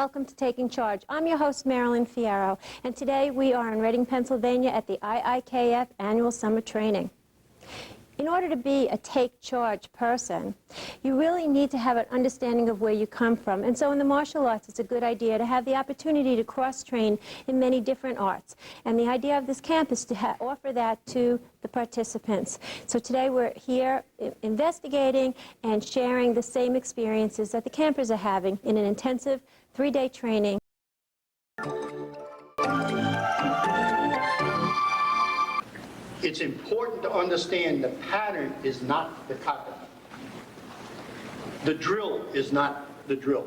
welcome to Taking Charge. I'm your host, Marilyn Fierro, and today we are in Reading, Pennsylvania at the IIKF Annual Summer Training. In order to be a take charge person, you really need to have an understanding of where you come from. And so in the martial arts, it's a good idea to have the opportunity to cross-train in many different arts. And the idea of this camp is to offer that to the participants. So today we're here investigating and sharing the same experiences that the campers are having in an intensive 3-day training. It's important to understand the pattern is not the kata. The drill is not the drill,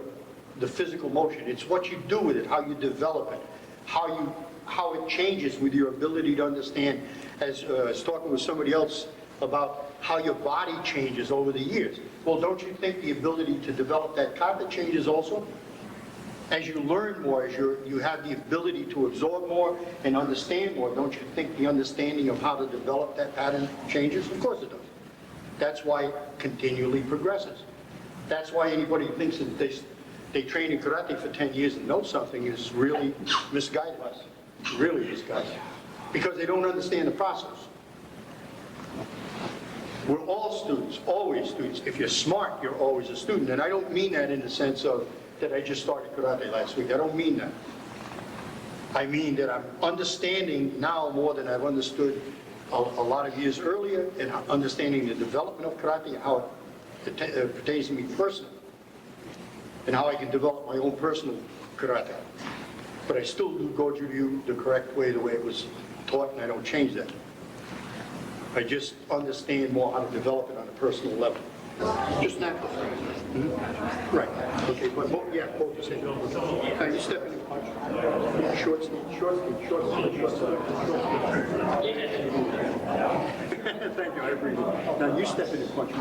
the physical motion. It's what you do with it, how you develop it, how it changes with your ability to understand. As I was talking with somebody else about how your body changes over the years. Well, don't you think the ability to develop that kata changes also? As you learn more, as you have the ability to absorb more and understand more, don't you think the understanding of how to develop that pattern changes? Of course it does. That's why it continually progresses. That's why anybody who thinks that they train in karate for 10 years and know something is really misguided. Really misguided. Because they don't understand the process. We're all students, always students. If you're smart, you're always a student. And I don't mean that in the sense of that I just started karate last week. I don't mean that. I mean that I'm understanding now more than I've understood a lot of years earlier, and understanding the development of karate and how it pertains to me personally, and how I can develop my own personal karate. But I still do Goju Ryu the correct way, the way it was taught, and I don't change that. I just understand more how to develop it on a personal level. Just natural. Mm-hmm. Right. Okay, but both the same. You step in and punch. Short speed, short speed, short speed, short speed. Thank you, I appreciate it. Now you step in and punch.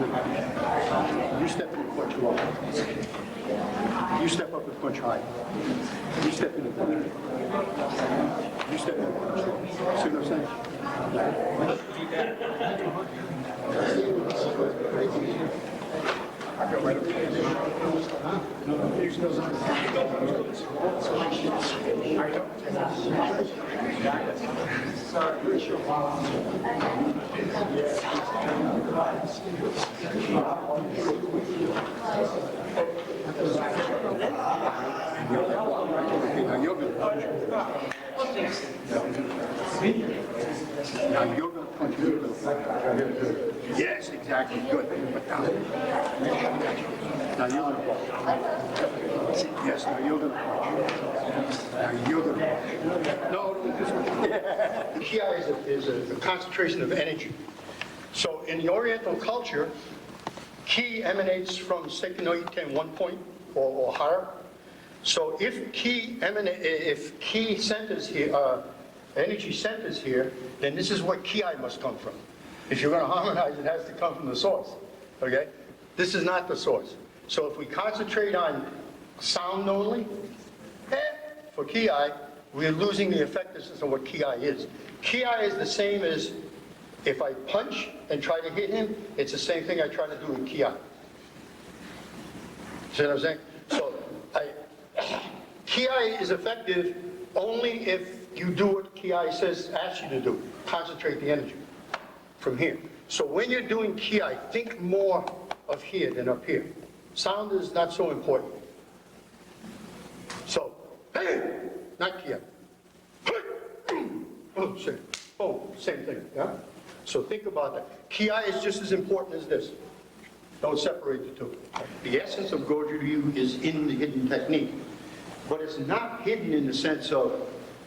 You step in and punch low. You step up and punch high. You step in and punch. You step in and punch low. See what I'm saying? I go right up. Now you're going to punch. Now you're going to punch. Yes, exactly. Good. Now you're going to punch. Yes, now you're going to punch. Now you're going to punch. No, this one. Ki is a concentration of energy. So in the Oriental culture, ki emanates from Sekinoi-ten, 1 point or higher. So if ki centers here, energy centers here, then this is where ki must come from. If you're going to harmonize, it has to come from the source. Okay? This is not the source. So if we concentrate on sound only, for ki, we're losing the effectiveness of what ki is. Ki is the same as if I punch and try to hit him, it's the same thing I try to do in ki. See what I'm saying? So ki is effective only if you do what ki asks you to do. Concentrate the energy from here. So when you're doing ki, think more of here than up here. Sound is not so important. So, not ki. Oh, same thing, yeah? So think about that. Ki is just as important as this. Don't separate the two. The essence of Goju Ryu is in the hidden technique. But it's not hidden in the sense of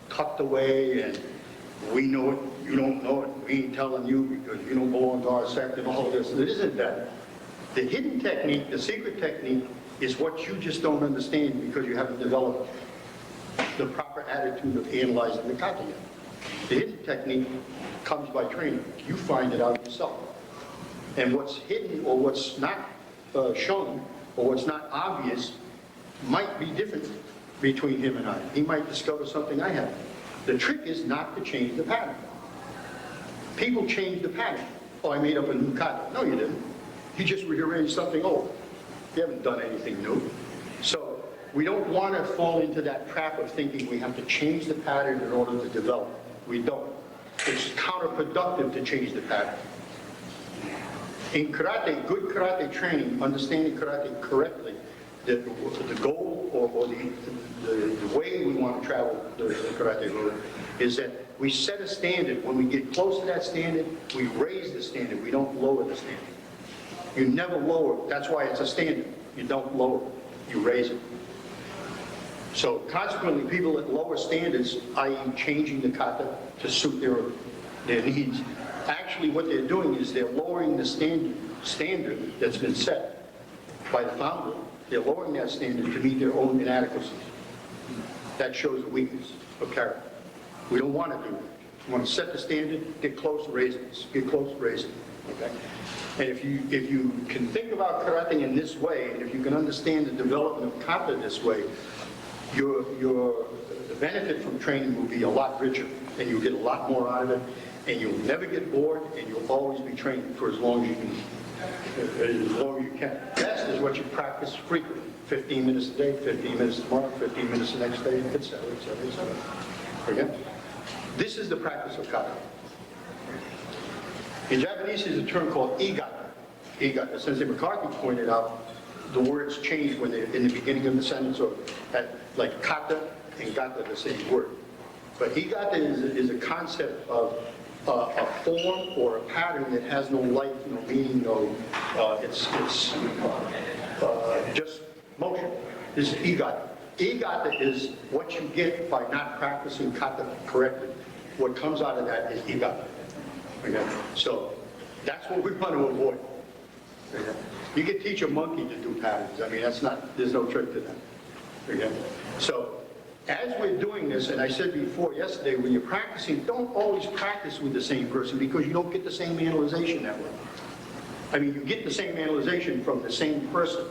tucked away and we know it, you don't know it, we ain't telling you because you don't belong to our sect and all of this. It isn't that. The hidden technique, the secret technique, is what you just don't understand because you haven't developed the proper attitude of analyzing the kata yet. The hidden technique comes by training. You find it out yourself. And what's hidden or what's not shown or what's not obvious might be different between him and I. He might discover something I haven't. The trick is not to change the pattern. People change the pattern. Oh, I made up a new kata. No, you didn't. You just rearranged something old. You haven't done anything new. So we don't want to fall into that trap of thinking we have to change the pattern in order to develop. We don't. It's counterproductive to change the pattern. In karate, good karate training, understanding karate correctly, the goal or the way we want to travel the karate road is that we set a standard. When we get close to that standard, we raise the standard. We don't lower the standard. You never lower. That's why it's a standard. You don't lower. You raise it. So consequently, people at lower standards, i.e. changing the kata to suit their needs, actually what they're doing is they're lowering the standard that's been set by the founder. They're lowering that standard to meet their own inadequacies. That shows a weakness of character. We don't want to do that. We want to set the standard, get close, raise it. Get close, raise it. Okay? And if you can think about karate in this way, and if you can understand the development of kata this way, the benefit from training will be a lot richer, and you'll get a lot more out of it, and you'll never get bored, and you'll always be training for as long as you can. Best is what you practice frequently. 15 minutes a day, 15 minutes tomorrow, 15 minutes the next day, etc., etc., etc. Okay? This is the practice of kata. In Japanese, there's a term called igata. Igata. Sensei McCarthy pointed out the words change when they're in the beginning of the sentence, or like kata and gata, the same word. But igata is a concept of a form or a pattern that has no life, no meaning, it's just motion. This is igata. Igata is what you get by not practicing kata correctly. What comes out of that is igata. Okay? So that's what we want to avoid. Okay? You can teach a monkey to do patterns. I mean, there's no trick to that. Okay? So as we're doing this, and I said before yesterday, when you're practicing, don't always practice with the same person because you don't get the same analyzation that way. I mean, you get the same analyzation from the same person.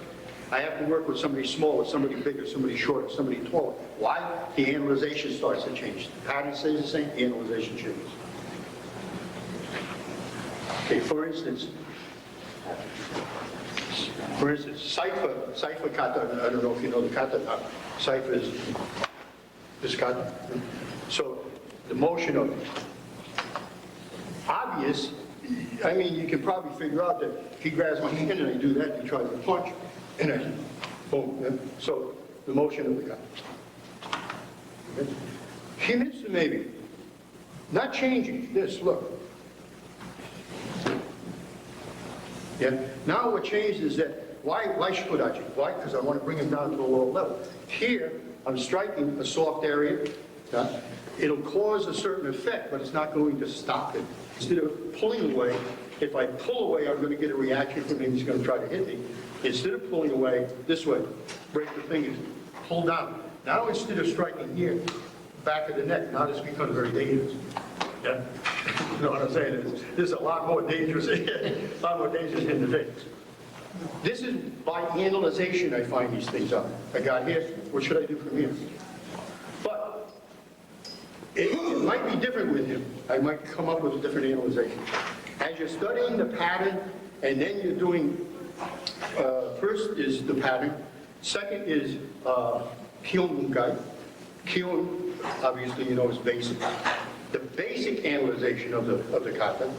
I have to work with somebody smaller, somebody bigger, somebody shorter, somebody taller. Why? The analyzation starts to change. The pattern stays the same, the analyzation changes. Okay, for instance, Cipher kata, I don't know if you know the kata, Cipher is this kata. So the motion of obvious, I mean, you can probably figure out that if he grabs my hand and I do that, he tries to punch, and I, boom. So the motion of the kata. Okay. Himitsu maybe, not changing, this, look. Yeah. Now what changed is that, why shikudachi? Why? Because I want to bring him down to a lower level. Here, I'm striking a soft area. It'll cause a certain effect, but it's not going to stop it. Instead of pulling away, if I pull away, I'm going to get a reaction from him. He's going to try to hit me. Instead of pulling away, this way, break the fingers, pull down. Now instead of striking here, back of the neck, now this becomes very dangerous. Yeah? You know what I'm saying? This is a lot more dangerous, a lot more dangerous in the face. This is by analyzation I find these things out. I got here, what should I do from here? But it might be different with him. I might come up with a different analyzation. As you're studying the pattern, and then you're doing, first is the pattern, second is Kyon Bunkai. Kyon, obviously you know, is basic. The basic analyzation of the kata,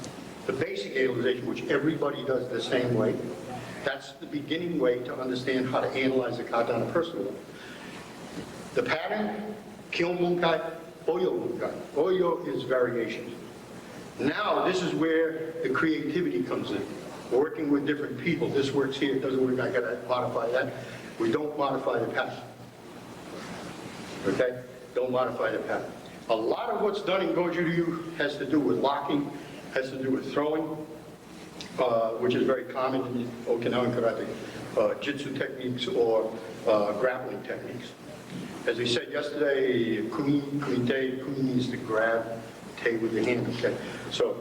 the basic analyzation, which everybody does the same way, that's the beginning way to understand how to analyze the kata on a personal level. The pattern, Kyon Bunkai, Oyo Bunkai. Oyo is variations. Now, this is where the creativity comes in. Working with different people. This works here, it doesn't work, I gotta modify that. We don't modify the pattern. Okay? Don't modify the pattern. A lot of what's done in Goju-Ryu has to do with locking, has to do with throwing, which is very common in Okinawan karate, jitsu techniques or grappling techniques. As we said yesterday, kumi means to grab, te with the hand, okay? So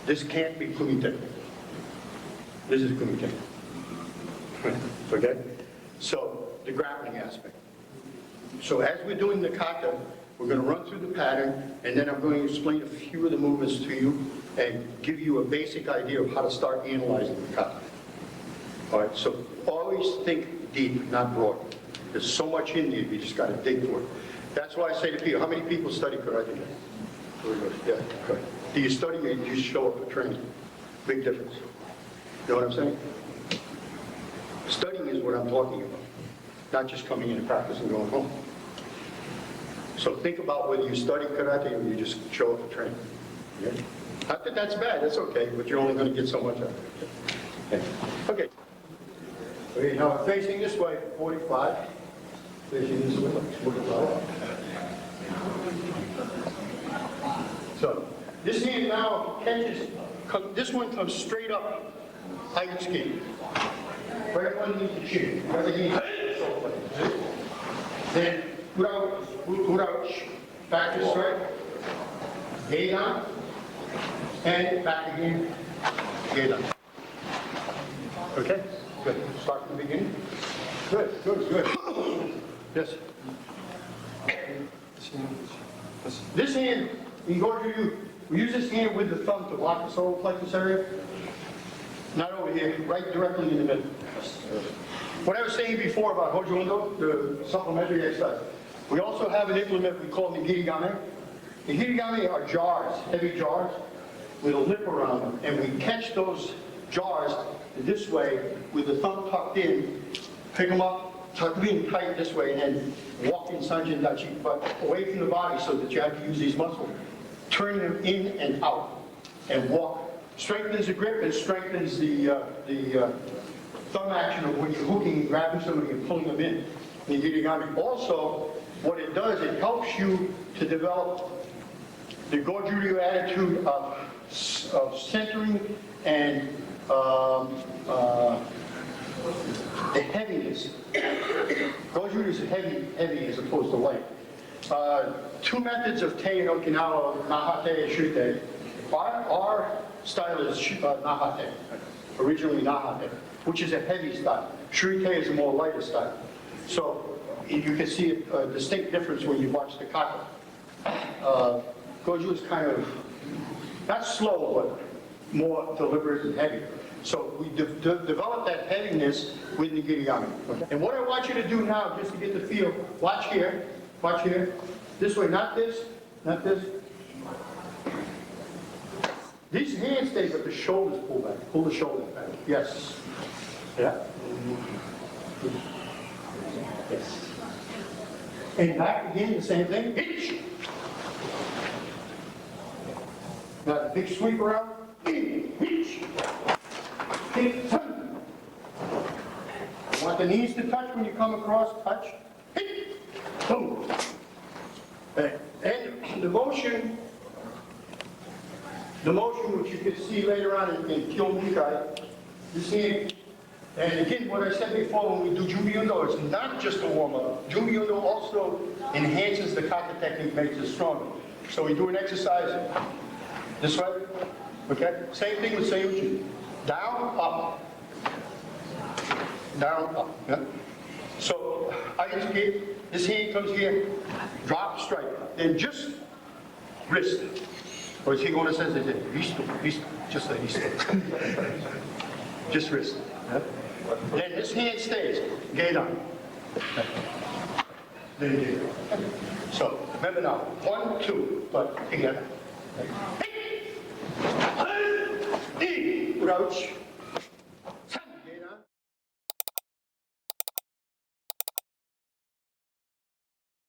this can't be kumite. This is kumite. Okay? So the grappling aspect. So as we're doing the kata, we're going to run through the pattern, and then I'm going to explain a few of the movements to you and give you a basic idea of how to start analyzing the kata. All right, so always think deep, not broad. There's so much in there, you just got to dig for it. That's why I say to people, how many people study karate? Very good. Yeah, good. Do you study or do you show up for training? Big difference. You know what I'm saying? Studying is what I'm talking about, not just coming in and practice and going home. So think about whether you study karate or you just show up for training. Okay? Not that that's bad, that's okay, but you're only going to get so much out of it. Okay. Okay, now facing this way, 45. Facing this way, 45. So this hand now catches, this one comes straight up, height ski. Right underneath the chin. Right underneath. Then without back this way, gate on, and back again, gate on. Okay, good. Start from the beginning. Good, good, good. Yes. This hand, we use this hand with the thumb to block the solar plexus area. Not over here, right directly in the middle. What I was saying before about Hojo Undo, the supplementary exercise, we also have an implement we call the Hirigame. The Hirigame are jars, heavy jars, with a lip around them, and we catch those jars this way with the thumb tucked in, pick them up, tuck them in tight this way, and then walk in Sanjin Dachi, but away from the body so that you have to use these muscles. Turn them in and out, and walk. Strengthens the grip and strengthens the thumb action of when you're hooking and grabbing somebody and pulling them in. The Hirigame. Also, what it does, it helps you to develop the Gojuryu attitude of centering and the heaviness. Gojuryu is heavy as opposed to light. Two methods of Tei in Okinawa, Nahate and Shurite. Our style is Nahate, originally Nahate, which is a heavy style. Shurite is a more lighter style. So you can see a distinct difference when you watch the kata. Goju is kind of, not slow, but more deliberate and heavy. So we develop that heaviness with the Hirigame. Okay. And what I want you to do now, just to get the feel, watch here, this way, not this, not this. These hands stay, but the shoulders pull back. Pull the shoulders back. Yes. Yeah. Yes. And back again, the same thing. Hitch. Now the big sweep around. Hitch. Hit. Want the knees to touch when you come across. Touch. Hit. Boom. And the motion which you can see later on in Kyomukai, you see, and again, what I said before, when we do Jubi Undo, it's not just a warm-up. Jubi Undo also enhances the kata technique, makes it stronger. So we do an exercise this way, okay? Same thing with Seiyuchi. Down, up. Down, up, yeah? So, Ayuki, this hand comes here, drop, strike, then just wrist. Or as Higoda says, they say, risto, just like risto. Just wrist. Yeah? Then this hand stays, gate on. Then gate on. So, remember now, 1, 2, but together. Crouch.